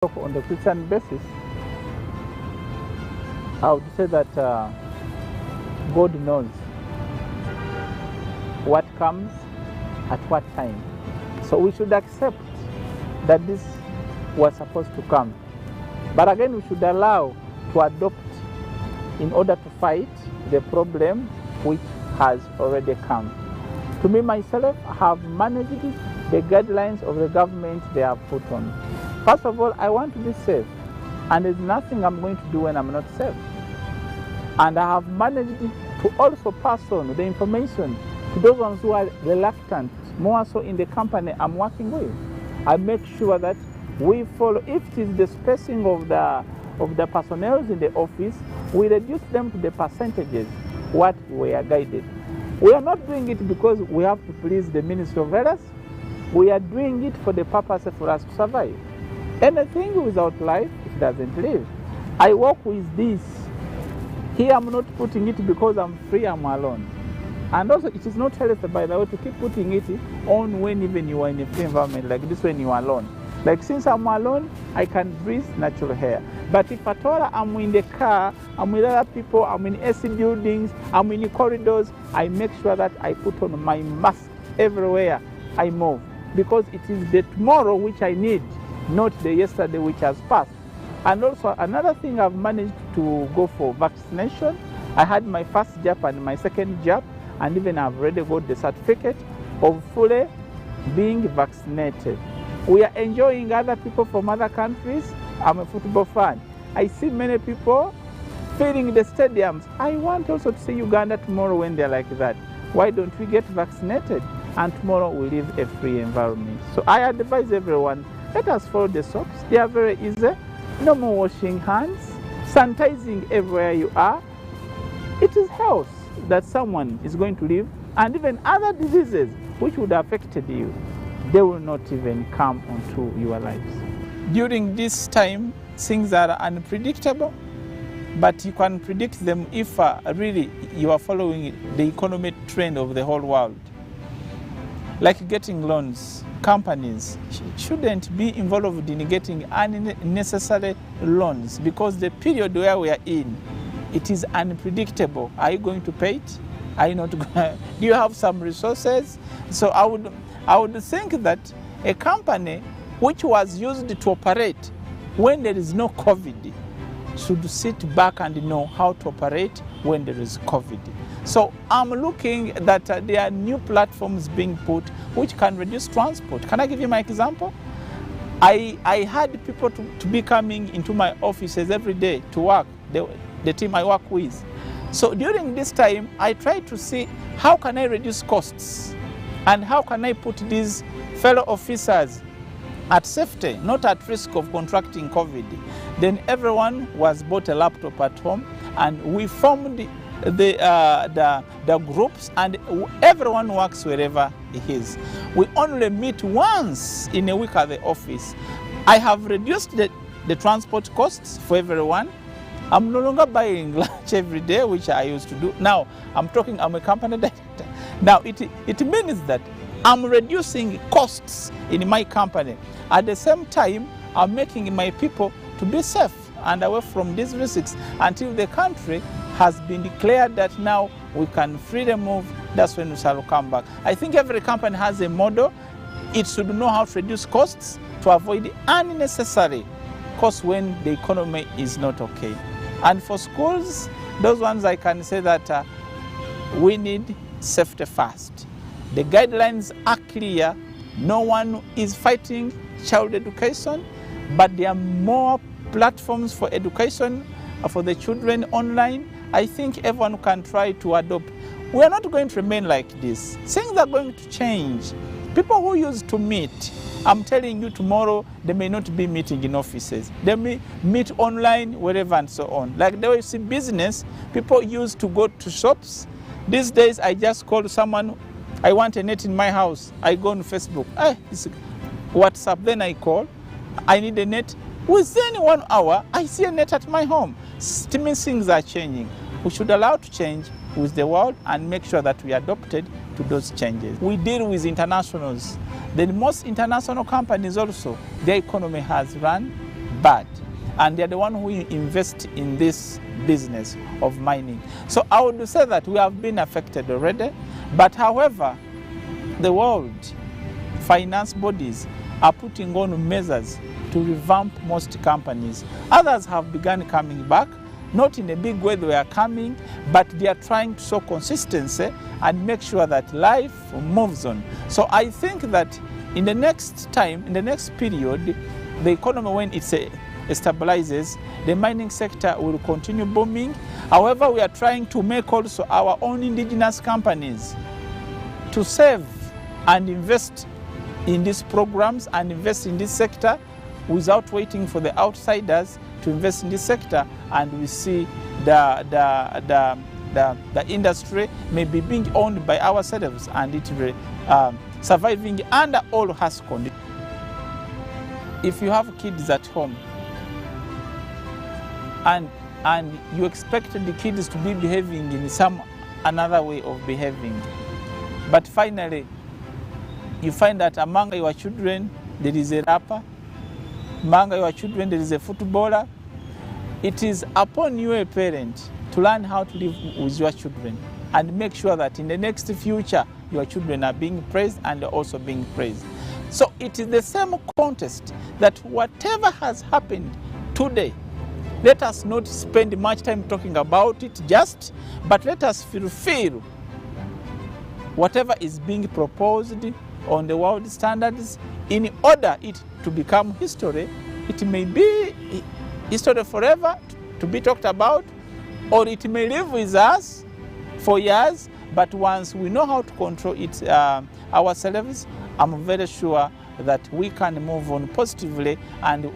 On the Christian basis, I would say that God knows what comes at what time. So we should accept that this was supposed to come. But again, we should allow to adopt in order to fight the problem which has already come. To me, myself, I have managed the guidelines of the government they have put on. First of all, I want to be safe, and there's nothing I'm going to do when I'm not safe. And I have managed to also pass on the information to those ones who are reluctant, more so in the company I'm working with. I make sure that we follow, if it is the spacing of the personnel in the office, we reduce them to the percentages what we are guided. We are not doing it because we have to please the Ministry of Health. We are doing it for the purpose for us to survive. Anything without life, it doesn't live. I work with this. Here I'm not putting it because I'm free, I'm alone. And also it is not healthy, by the way, to keep putting it on when even you are in a free environment like this, when you are alone. Like since I'm alone, I can breathe natural air. But if at all I'm in the car, I'm with other people, I'm in AC buildings, I'm in the corridors, I make sure that I put on my mask everywhere I move. Because it is the tomorrow which I need, not the yesterday which has passed. And also another thing, I've managed to go for vaccination. I had my first jab and my second jab, and even I've already got the certificate of fully being vaccinated. We are enjoying other people from other countries. I'm a football fan. I see many people filling the stadiums. I want also to see Uganda tomorrow when they're like that. Why don't we get vaccinated? And tomorrow we live a free environment. So I advise everyone, let us follow the steps. They are very easy. No more washing hands, sanitizing everywhere you are. It is health that someone is going to live, and even other diseases which would have affected you, they will not even come onto your lives. During this time, things are unpredictable, but you can predict them if really you are following the economic trend of the whole world. Like getting loans, companies shouldn't be involved in getting unnecessary loans, because the period where we are in, it is unpredictable. Are you going to pay it? Are you not going to? Do you have some resources? So I would think that a company which was used to operate when there is no COVID should sit back and know how to operate when there is COVID. So I'm looking that there are new platforms being put which can reduce transport. Can I give you my example? I had people to be coming into my offices every day to work, the team I work with. So during this time, I tried to see how can I reduce costs and how can I put these fellow officers at safety, not at risk of contracting COVID. Then everyone was bought a laptop at home, and we formed the groups, and everyone works wherever he is. We only meet once in a week at the office. I have reduced the transport costs for everyone. I'm no longer buying lunch every day, which I used to do. Now, I'm a company director. Now, it means that I'm reducing costs in my company. At the same time, I'm making my people to be safe and away from these risks until the country has been declared that now we can freely move. That's when we shall come back. I think every company has a model. It should know how to reduce costs to avoid unnecessary costs when the economy is not okay. And for schools, those ones I can say that we need safety first. The guidelines are clear. No one is fighting child education, but there are more platforms for education for the children online. I think everyone can try to adopt. We are not going to remain like this. Things are going to change. People who used to meet, I'm telling you, tomorrow they may not be meeting in offices. They may meet online, wherever and so on. Like the way you see business, people used to go to shops. These days I just call someone, I want a net in my house. I go on Facebook, it's WhatsApp, then I call, I need a net. Within 1 hour, I see a net at my home. It means things are changing. We should allow to change with the world and make sure that we adopted to those changes. We deal with internationals. The most international companies also, their economy has run bad. And they're the one who invest in this business of mining. So I would say that we have been affected already, but however, the world finance bodies are putting on measures to revamp most companies. Others have begun coming back, not in a big way they are coming, but they are trying to show consistency and make sure that life moves on. So I think that in the next time, in the next period, the economy, when it stabilizes, the mining sector will continue booming. However, we are trying to make also our own indigenous companies to save and invest in these programs and invest in this sector without waiting for the outsiders to invest in this sector, and we see the industry may be being owned by ourselves and it surviving under all harsh conditions. If you have kids at home and you expect the kids to be behaving in some another way of behaving, but finally you find that among your children there is a rapper, among your children there is a footballer, it is upon you, a parent, to learn how to live with your children and make sure that in the next future your children are being praised and also being praised. So it is the same contest that whatever has happened today, let us not spend much time talking about it but let us fulfill whatever is being proposed on the world standards in order it to become history. It may be history forever to be talked about, or it may live with us for years, but once we know how to control it ourselves, I'm very sure that we can move on positively and